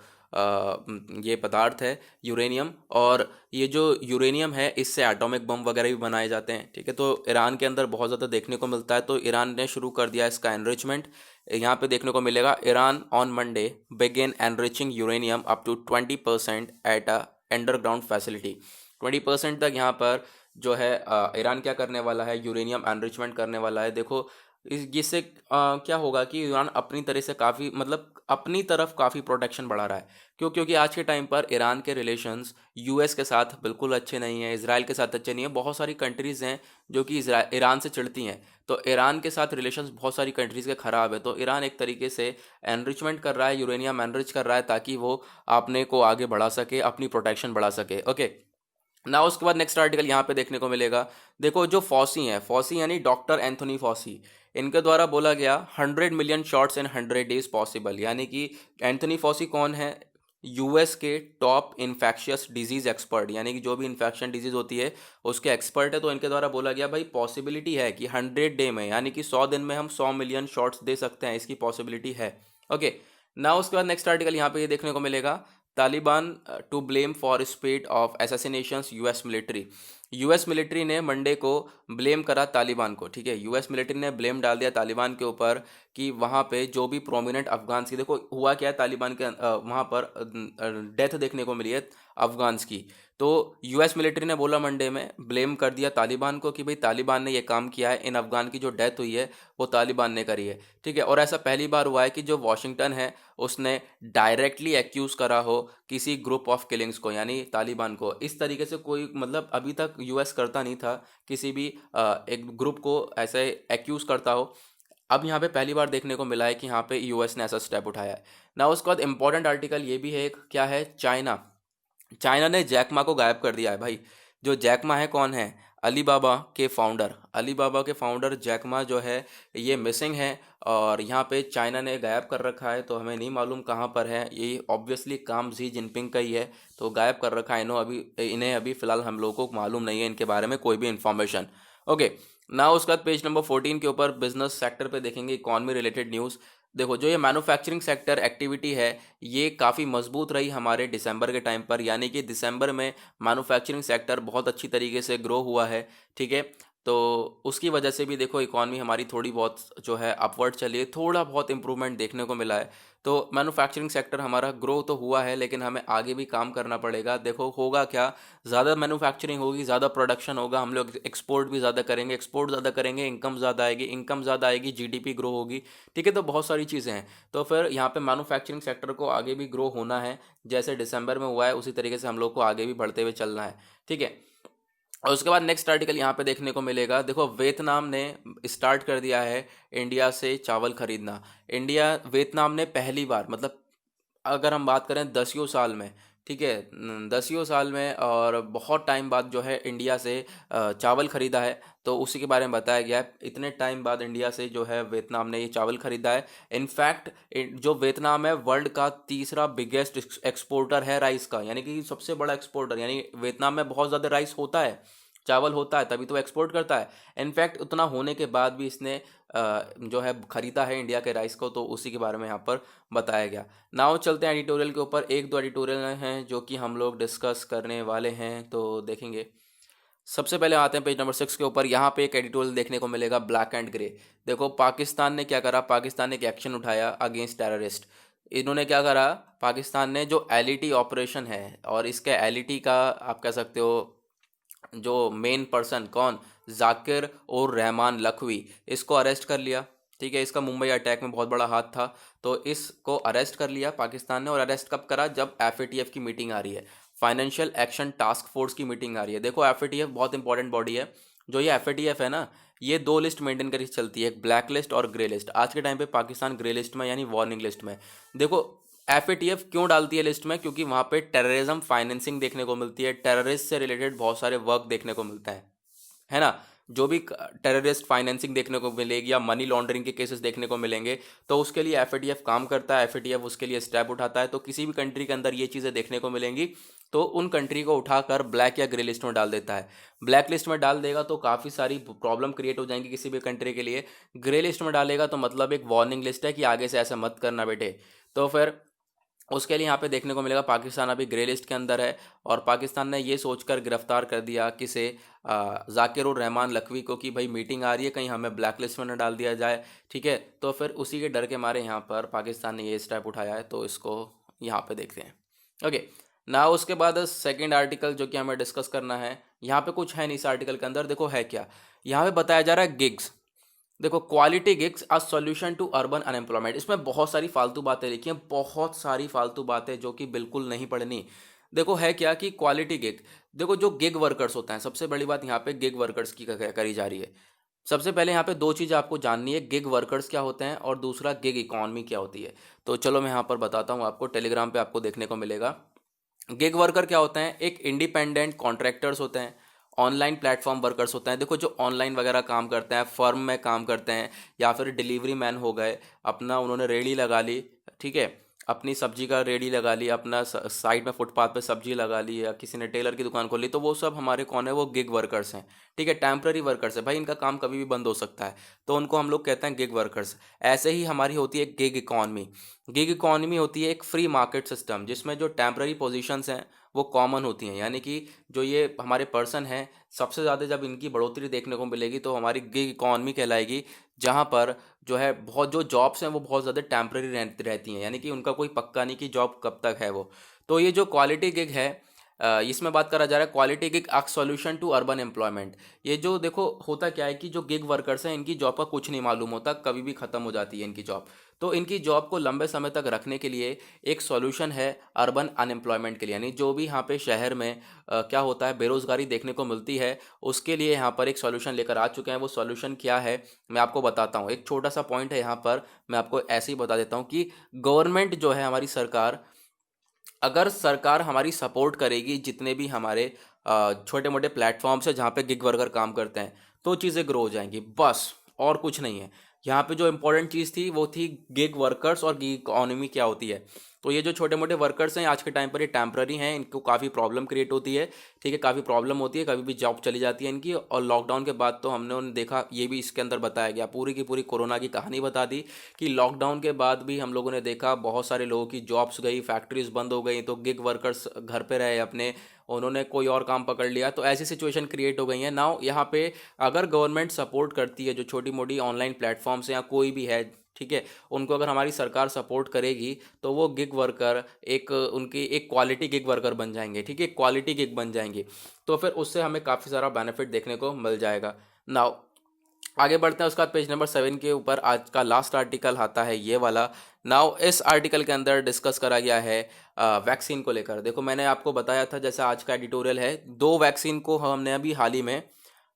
ये पदार्थ है यूरेनियम। और ये जो यूरेनियम है इससे एटॉमिक बम वगैरह भी बनाए जाते हैं। ठीक है, तो ईरान के अंदर बहुत ज़्यादा देखने को मिलता है, तो ईरान ने शुरू कर दिया इसका एनरिचमेंट। यहाँ पे देखने को मिलेगा, Iran on Monday begin enriching uranium up to 20% at a underground facility. 20% तक यहाँ पर जो है ईरान क्या करने वाला है, यूरेनियम एनरिचमेंट करने वाला है। देखो इस जिससे क्या होगा कि ईरान अपनी तरह से काफ़ी मतलब अपनी तरफ काफ़ी प्रोटेक्शन बढ़ा रहा है। क्यों? क्योंकि आज के टाइम पर ईरान के रिलेशंस यूएस के साथ बिल्कुल अच्छे नहीं हैं, इजराइल के साथ अच्छे नहीं हैं। बहुत सारी कंट्रीज़ हैं जो कि ईरान से चिढ़ती हैं, तो ईरान के साथ रिलेशंस बहुत सारी कंट्रीज़ के ख़राब है। तो ईरान एक तरीके से एनरिचमेंट कर रहा है, यूरेनियम एनरिच कर रहा है ताकि वो अपने को आगे बढ़ा सके, अपनी प्रोटेक्शन बढ़ा सके। ओके, ना उसके बाद नेक्स्ट आर्टिकल यहाँ पे देखने को मिलेगा। देखो जो फॉसी हैं, फॉसी यानी डॉक्टर एंथोनी फॉसी, इनके द्वारा बोला गया 100 मिलियन शॉट्स इन 100 डेज पॉसिबल। यानी कि एंथोनी फॉसी कौन है, यूएस के टॉप इन्फेक्शियस डिजीज एक्सपर्ट, यानी कि जो भी इन्फेक्शन डिजीज होती है उसके एक्सपर्ट है। तो इनके द्वारा बोला गया भाई पॉसिबिलिटी है कि 100 डे में, यानी कि 100 दिन में हम 100 मिलियन शॉट्स दे सकते हैं, इसकी पॉसिबिलिटी है। ओके, ना उसके बाद नेक्स्ट आर्टिकल यहाँ पे ये देखने को मिलेगा, Taliban to blame for spate of assassinations US military. US military ने मंडे को ब्लेम करा तालिबान को। ठीक है, यूएस मिलिट्री ने ब्लेम डाल दिया तालिबान के ऊपर कि वहाँ पे जो भी प्रोमिनेंट अफगान्स की, देखो हुआ क्या है, तालिबान के वहाँ पर डेथ देखने को मिली है अफगान्स की। तो यूएस मिलिट्री ने बोला मंडे में, ब्लेम कर दिया तालिबान को कि भाई तालिबान ने ये काम किया है, इन अफगान की जो डेथ हुई है वो तालिबान ने करी है। ठीक है, और ऐसा पहली बार हुआ है कि जो वॉशिंगटन है उसने डायरेक्टली एक्यूज़ करा हो किसी ग्रुप ऑफ किलिंग्स को, यानी तालिबान को। इस तरीके से कोई मतलब अभी तक यूएस करता नहीं था, किसी भी एक ग्रुप को ऐसे एक्यूज़ करता हो। अब यहाँ पे पहली बार देखने को मिला है कि यहाँ पे यूएस ने ऐसा स्टेप उठाया है। ना उसके बाद इंपॉर्टेंट आर्टिकल ये भी है एक, क्या है, चाइना, चाइना ने जैकमा को गायब कर दिया है भाई। जो जैकमा है कौन है, अलीबाबा के फाउंडर, अलीबाबा के फाउंडर जैकमा जो है ये मिसिंग है, और यहाँ पे चाइना ने गायब कर रखा है। तो हमें नहीं मालूम कहाँ पर है, ये ऑब्वियसली काम जी जिनपिंग का ही है, तो गायब कर रखा है इन्हें अभी फ़िलहाल हम लोगों को मालूम नहीं है इनके बारे में कोई भी इन्फॉर्मेशन। ओके, ना उसके बाद पेज नंबर 14 के ऊपर बिजनेस सेक्टर पे देखेंगे, इकॉनमी रिलेटेड न्यूज़। देखो जो ये मैन्युफैक्चरिंग सेक्टर एक्टिविटी है ये काफ़ी मजबूत रही हमारे दिसंबर के टाइम पर, यानी कि दिसंबर में मैन्युफैक्चरिंग सेक्टर बहुत अच्छी तरीके से ग्रो हुआ है। ठीक है, तो उसकी वजह से भी देखो इकॉनमी हमारी थोड़ी बहुत जो है अपवर्ड चली है, थोड़ा बहुत इम्प्रूवमेंट देखने को मिला है। तो मैन्युफैक्चरिंग सेक्टर हमारा ग्रो तो हुआ है, लेकिन हमें आगे भी काम करना पड़ेगा। देखो होगा क्या, ज़्यादा मैन्युफैक्चरिंग होगी, ज़्यादा प्रोडक्शन होगा, हम लोग एक्सपोर्ट भी ज़्यादा करेंगे, एक्सपोर्ट ज़्यादा करेंगे, इनकम ज़्यादा आएगी, इनकम ज़्यादा आएगी, जीडीपी ग्रो होगी। ठीक है, तो बहुत सारी चीज़ें हैं। तो फिर यहाँ पे मैन्युफैक्चरिंग सेक्टर को आगे भी ग्रो होना है, जैसे दिसंबर में हुआ है उसी तरीके से हम लोग को आगे भी बढ़ते हुए चलना है। ठीक है, और उसके बाद नेक्स्ट आर्टिकल यहाँ पे देखने को मिलेगा। देखो वियतनाम ने स्टार्ट कर दिया है इंडिया से चावल खरीदना। इंडिया वियतनाम ने पहली बार, मतलब अगर हम बात करें 10 साल में, ठीक है, 10 साल में और बहुत टाइम बाद जो है इंडिया से चावल खरीदा है। तो उसी के बारे में बताया गया है, इतने टाइम बाद इंडिया से जो है वियतनाम ने ये चावल खरीदा है। इनफैक्ट जो वियतनाम है वर्ल्ड का तीसरा बिगेस्ट एक्सपोर्टर है राइस का, यानी कि सबसे बड़ा एक्सपोर्टर, यानी वियतनाम में बहुत ज़्यादा राइस होता है, चावल होता है, तभी तो एक्सपोर्ट करता है। इनफैक्ट उतना होने के बाद भी इसने जो है खरीदा है इंडिया के राइस को, तो उसी के बारे में यहाँ पर बताया गया। नाउ चलते हैं एडिटोरियल के ऊपर, एक दो एडिटोरियल हैं जो कि हम लोग डिस्कस करने वाले हैं, तो देखेंगे। सबसे पहले आते हैं पेज नंबर 6 के ऊपर। यहाँ पे एक एडिटोरियल देखने को मिलेगा ब्लैक एंड ग्रे। देखो पाकिस्तान ने क्या करा, पाकिस्तान ने एक एक्शन उठाया अगेंस्ट टेररिस्ट। इन्होंने क्या करा, पाकिस्तान ने जो एलईटी ऑपरेशन है, और इसके एलईटी का आप कह सकते हो जो मेन पर्सन कौन, जाकिर और रहमान लखवी, इसको अरेस्ट कर लिया। ठीक है, इसका मुंबई अटैक में बहुत बड़ा हाथ था, तो इसको अरेस्ट कर लिया पाकिस्तान ने। और अरेस्ट कब करा, जब एफएटीएफ की मीटिंग आ रही है, फाइनेंशियल एक्शन टास्क फोर्स की मीटिंग आ रही है। देखो एफएटीएफ बहुत इंपॉर्टेंट बॉडी है। जो ये एफएटीएफ है ना, ये दो लिस्ट मेंटेन करके चलती है, एक ब्लैक लिस्ट और ग्रे लिस्ट। आज के टाइम पे पाकिस्तान ग्रे लिस्ट में यानी वार्निंग लिस्ट में। देखो एफएटीएफ क्यों डालती है लिस्ट में, क्योंकि वहां पे टेररिज्म फाइनेंसिंग देखने को मिलती है, टेररिस्ट से रिलेटेड बहुत सारे वर्क देखने को मिलता है ना। जो भी टेररिस्ट फाइनेंसिंग देखने को मिलेगी या मनी लॉन्ड्रिंग के केसेस देखने को मिलेंगे, तो उसके लिए एफएटीएफ काम करता है, एफएटीएफ उसके लिए स्टेप उठाता है। तो किसी भी कंट्री के अंदर ये चीज़ें देखने को मिलेंगी, तो उन कंट्री को उठाकर ब्लैक या ग्रे लिस्ट में डाल देता है। ब्लैक लिस्ट में डाल देगा तो काफ़ी सारी प्रॉब्लम क्रिएट हो जाएंगी किसी भी कंट्री के लिए। ग्रे लिस्ट में डालेगा तो मतलब एक वार्निंग लिस्ट है कि आगे से ऐसा मत करना बेटे। तो फिर उसके लिए यहाँ पे देखने को मिलेगा पाकिस्तान अभी ग्रे लिस्ट के अंदर है। और पाकिस्तान ने ये सोचकर गिरफ्तार कर दिया किसे, जाकिर उर रहमान लखवी को, कि भाई मीटिंग आ रही है कहीं हमें ब्लैक लिस्ट में न डाल दिया जाए। ठीक है, तो फिर उसी के डर के मारे यहाँ पर पाकिस्तान ने ये स्टेप उठाया है, तो इसको यहाँ पे देखते हैं। ओके ना, उसके बाद सेकेंड आर्टिकल जो कि हमें डिस्कस करना है, यहाँ पे कुछ है नहीं इस आर्टिकल के अंदर। देखो है क्या, यहाँ पे बताया जा रहा है गिग्स। देखो quality gigs a solution to urban unemployment. इसमें बहुत सारी फालतू बातें लिखी हैं, बहुत सारी फालतू बातें जो कि बिल्कुल नहीं पढ़नी। देखो है क्या कि क्वालिटी गिग, देखो जो गिग वर्कर्स होते हैं, सबसे बड़ी बात यहाँ पे गिग वर्कर्स की करी जा रही है। सबसे पहले यहाँ पे दो चीज़ आपको जाननी है, गिग वर्कर्स क्या होते हैं और दूसरा गिग इकॉनमी क्या होती है। तो चलो मैं यहाँ पर बताता हूँ आपको, टेलीग्राम पे आपको देखने को मिलेगा। गिग वर्कर क्या होते हैं, एक इंडिपेंडेंट कॉन्ट्रैक्टर्स होते हैं, ऑनलाइन प्लेटफॉर्म वर्कर्स होते हैं। देखो जो ऑनलाइन वगैरह काम करते हैं, फर्म में काम करते हैं, या फिर डिलीवरी मैन हो गए, अपना उन्होंने रेडी लगा ली, ठीक है, अपनी सब्जी का रेडी लगा ली, अपना साइड में फुटपाथ पे सब्जी लगा ली, या किसी ने टेलर की दुकान खोल ली, तो वो सब हमारे कौन है, वो गिग वर्कर्स हैं। ठीक है, टेम्पररी वर्कर्स है भाई, इनका काम कभी भी बंद हो सकता है, तो उनको हम लोग कहते हैं गिग वर्कर्स। ऐसे ही हमारी होती है गिग इकॉनमी। गिग इकॉनमी होती है एक फ्री मार्केट सिस्टम, जिसमें जो टेम्पररी पोजीशंस हैं वो कॉमन होती हैं, यानी कि जो ये हमारे पर्सन हैं, सबसे ज़्यादा जब इनकी बढ़ोतरी देखने को मिलेगी तो हमारी गिग इकॉनमी कहलाएगी, जहाँ पर जो है बहुत जो जॉब्स हैं वो बहुत ज़्यादा टेम्पररी रहती हैं, यानी कि उनका कोई पक्का नहीं कि जॉब कब तक है वो। तो ये जो क्वालिटी गिग है, इसमें बात करा जा रहा है quality gig a solution to urban employment. ये जो देखो होता क्या है कि जो गिग वर्कर्स हैं, इनकी जॉब का कुछ नहीं मालूम होता, कभी भी ख़त्म हो जाती है इनकी जॉब। तो इनकी जॉब को लंबे समय तक रखने के लिए एक सॉल्यूशन है अर्बन अनएम्प्लॉयमेंट के लिए, यानी जो भी यहाँ पे शहर में क्या होता है, बेरोज़गारी देखने को मिलती है, उसके लिए यहाँ पर एक सॉल्यूशन लेकर आ चुके हैं। वो सॉल्यूशन क्या है मैं आपको बताता हूँ। एक छोटा सा पॉइंट है यहाँ पर, मैं आपको ऐसे ही बता देता हूँ कि गवर्नमेंट जो है हमारी सरकार, अगर सरकार हमारी सपोर्ट करेगी, जितने भी हमारे छोटे मोटे प्लेटफॉर्म्स है जहाँ पे गिग वर्कर काम करते हैं, तो चीज़ें ग्रो हो जाएंगी, बस और कुछ नहीं है। यहाँ पे जो इंपॉर्टेंट चीज़ थी वो थी गिग वर्कर्स और गिग इकोनॉमी क्या होती है। तो ये जो छोटे मोटे वर्कर्स हैं आज के टाइम पर ये टेम्पररी हैं, इनको काफ़ी प्रॉब्लम क्रिएट होती है। ठीक है, काफ़ी प्रॉब्लम होती है, कभी भी जॉब चली जाती है इनकी। और लॉकडाउन के बाद तो हमने उन्हें देखा, ये भी इसके अंदर बताया गया, पूरी की पूरी कोरोना की कहानी बता दी कि लॉकडाउन के बाद भी हम लोगों ने देखा बहुत सारे लोगों की जॉब्स गई, फैक्ट्रीज बंद हो गई, तो गिग वर्कर्स घर पे रहे अपने, उन्होंने कोई और काम पकड़ लिया, तो ऐसी सिचुएशन क्रिएट हो गई है। नाउ यहाँ पे अगर गवर्नमेंट सपोर्ट करती है, जो छोटी मोटी ऑनलाइन प्लेटफॉर्म्स हैं या कोई भी है, ठीक है, उनको अगर हमारी सरकार सपोर्ट करेगी तो वो गिग वर्कर एक उनकी एक क्वालिटी गिग वर्कर बन जाएंगे। ठीक है, क्वालिटी गिग बन जाएंगी, तो फिर उससे हमें काफ़ी सारा बेनिफिट देखने को मिल जाएगा। नाउ आगे बढ़ते हैं, उसका पेज नंबर 7 के ऊपर आज का लास्ट आर्टिकल आता है ये वाला। नाउ इस आर्टिकल के अंदर डिस्कस करा गया है वैक्सीन को लेकर। देखो मैंने आपको बताया था, जैसा आज का एडिटोरियल है, दो वैक्सीन को हमने अभी हाल ही में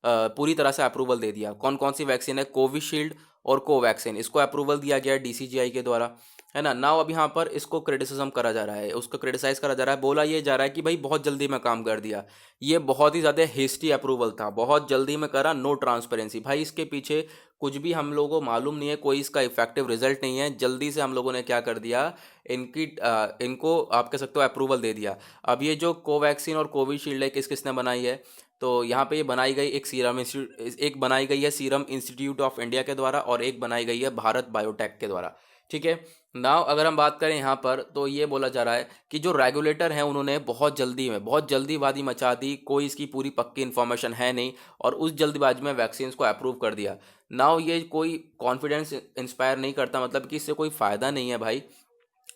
पूरी तरह से अप्रूवल दे दिया। कौन कौन सी वैक्सीन है, कोविशील्ड और कोवैक्सीन, इसको अप्रूवल दिया गया है डीसीजीआई के द्वारा, है ना। नाउ अब यहाँ पर इसको क्रिटिसिज्म करा जा रहा है, उसको क्रिटिसाइज करा जा रहा है, बोला ये जा रहा है कि भाई बहुत जल्दी में काम कर दिया, ये बहुत ही ज़्यादा हेस्टी अप्रूवल था, बहुत जल्दी में करा, नो ट्रांसपेरेंसी। भाई इसके पीछे कुछ भी हम लोगों को मालूम नहीं है, कोई इसका इफेक्टिव रिजल्ट नहीं है, जल्दी से हम लोगों ने क्या कर दिया, इनको आप कह सकते हो अप्रूवल दे दिया। अब ये जो कोवैक्सीन और कोविशील्ड है किसने बनाई है, तो यहाँ पे ये बनाई गई एक बनाई गई है सीरम इंस्टीट्यूट ऑफ इंडिया के द्वारा, और एक बनाई गई है भारत बायोटेक के द्वारा। ठीक है। नाउ अगर हम बात करें यहाँ पर, तो ये बोला जा रहा है कि जो रेगुलेटर हैं उन्होंने बहुत जल्दीबाजी मचा दी, कोई इसकी पूरी पक्की इन्फॉर्मेशन है नहीं, और उस जल्दबाजी में वैक्सीन को अप्रूव कर दिया। नाउ ये कोई कॉन्फिडेंस इंस्पायर नहीं करता, मतलब कि इससे कोई फ़ायदा नहीं है भाई,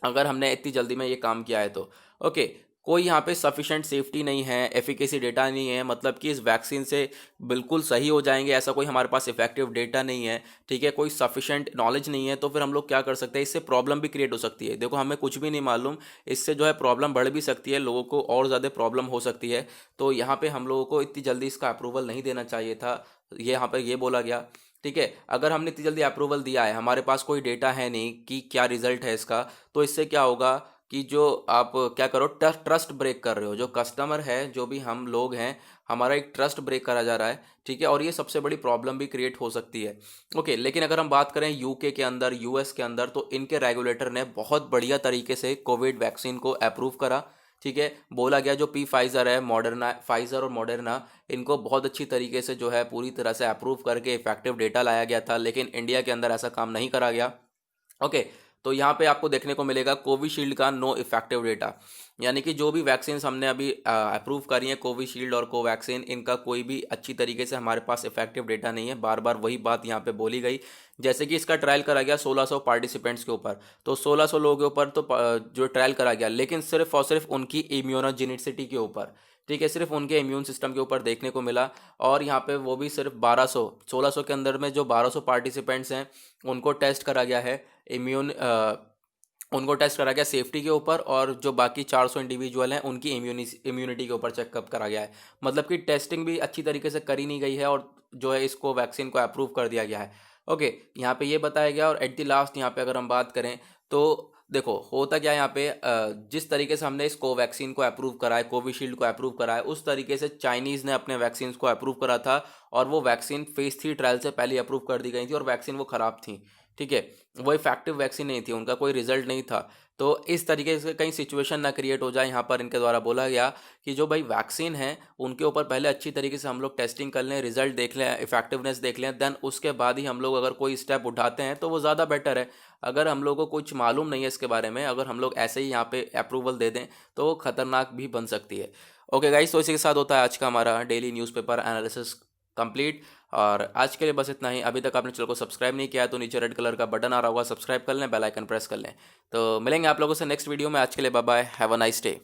अगर हमने इतनी जल्दी में ये काम किया है तो। ओके, कोई यहाँ पे सफिशेंट सेफ्टी नहीं है, एफिकेसी डेटा नहीं है, मतलब कि इस वैक्सीन से बिल्कुल सही हो जाएंगे ऐसा कोई हमारे पास इफेक्टिव डेटा नहीं है। ठीक है, कोई सफिशेंट नॉलेज नहीं है, तो फिर हम लोग क्या कर सकते हैं, इससे प्रॉब्लम भी क्रिएट हो सकती है। देखो, हमें कुछ भी नहीं मालूम, इससे जो है प्रॉब्लम बढ़ भी सकती है, लोगों को और ज़्यादा प्रॉब्लम हो सकती है। तो यहाँ पे हम लोगों को इतनी जल्दी इसका अप्रूवल नहीं देना चाहिए था, ये यहाँ पर ये बोला गया। ठीक है, अगर हमने इतनी जल्दी अप्रूवल दिया है, हमारे पास कोई डेटा है नहीं कि क्या रिजल्ट है इसका, तो इससे क्या होगा कि जो आप क्या करो, ट्रस्ट ब्रेक कर रहे हो, जो कस्टमर है, जो भी हम लोग हैं, हमारा एक ट्रस्ट ब्रेक करा जा रहा है। ठीक है, और ये सबसे बड़ी प्रॉब्लम भी क्रिएट हो सकती है। ओके, लेकिन अगर हम बात करें यूके के अंदर, यूएस के अंदर, तो इनके रेगुलेटर ने बहुत बढ़िया तरीके से कोविड वैक्सीन को अप्रूव करा। ठीक है, बोला गया जो फाइजर है, मॉडर्ना, फाइजर और मॉडर्ना, इनको बहुत अच्छी तरीके से जो है पूरी तरह से अप्रूव करके इफेक्टिव डेटा लाया गया था, लेकिन इंडिया के अंदर ऐसा काम नहीं करा गया। ओके, तो यहाँ पे आपको देखने को मिलेगा कोविशील्ड का नो इफेक्टिव डेटा, यानी कि जो भी वैक्सीन हमने अभी अप्रूव करी हैं, कोविशील्ड और कोवैक्सीन, इनका कोई भी अच्छी तरीके से हमारे पास इफेक्टिव डेटा नहीं है। बार बार वही बात यहाँ पे बोली गई। जैसे कि इसका ट्रायल करा गया 1600 पार्टिसिपेंट्स के ऊपर, तो 1600 लोगों के ऊपर तो जो ट्रायल करा गया, लेकिन सिर्फ और सिर्फ उनकी इम्यूनोजेनिसिटी के ऊपर। ठीक है, सिर्फ उनके इम्यून सिस्टम के ऊपर देखने को मिला, और यहाँ पे वो भी सिर्फ 1200, 1600 के अंदर में जो 1200 पार्टिसिपेंट्स हैं उनको टेस्ट करा गया है, इम्यून उनको टेस्ट करा गया सेफ्टी के ऊपर, और जो बाकी 400 इंडिविजुअल हैं उनकी इम्यूनिटी के ऊपर चेकअप करा गया है। मतलब कि टेस्टिंग भी अच्छी तरीके से करी नहीं गई है, और जो है इसको वैक्सीन को अप्रूव कर दिया गया है। ओके, यहाँ पे ये बताया गया, और एट द लास्ट यहाँ पे अगर हम बात करें, तो देखो होता क्या है यहाँ पे, जिस तरीके से हमने इस कोवैक्सीन को अप्रूव करा है, कोविशील्ड को अप्रूव करा है, उस तरीके से चाइनीज़ ने अपने वैक्सीन को अप्रूव करा था, और वो वैक्सीन फेज 3 ट्रायल से पहले अप्रूव कर दी गई थी, और वैक्सीन वो ख़राब थी। ठीक है, वो इफेक्टिव वैक्सीन नहीं थी, उनका कोई रिजल्ट नहीं था। तो इस तरीके से कहीं सिचुएशन ना क्रिएट हो जाए, यहाँ पर इनके द्वारा बोला गया कि जो भाई वैक्सीन है उनके ऊपर पहले अच्छी तरीके से हम लोग टेस्टिंग कर लें, रिजल्ट देख लें, इफेक्टिवनेस देख लें, देन उसके बाद ही हम लोग अगर कोई स्टेप उठाते हैं तो वो ज़्यादा बेटर है। अगर हम लोगों को कुछ मालूम नहीं है इसके बारे में, अगर हम लोग ऐसे ही यहाँ पे अप्रूवल दे दें, तो वो खतरनाक भी बन सकती है। ओके गाइस, तो इसी के साथ होता है आज का हमारा डेली न्यूज़पेपर एनालिसिस कंप्लीट, और आज के लिए बस इतना ही। अभी तक आपने चैनल को सब्सक्राइब नहीं किया है तो नीचे रेड कलर का बटन आ रहा होगा, सब्सक्राइब कर लें, बेल आइकन प्रेस कर लें। तो मिलेंगे आप लोगों से नेक्स्ट वीडियो में। आज के लिए bye bye, have a nice day.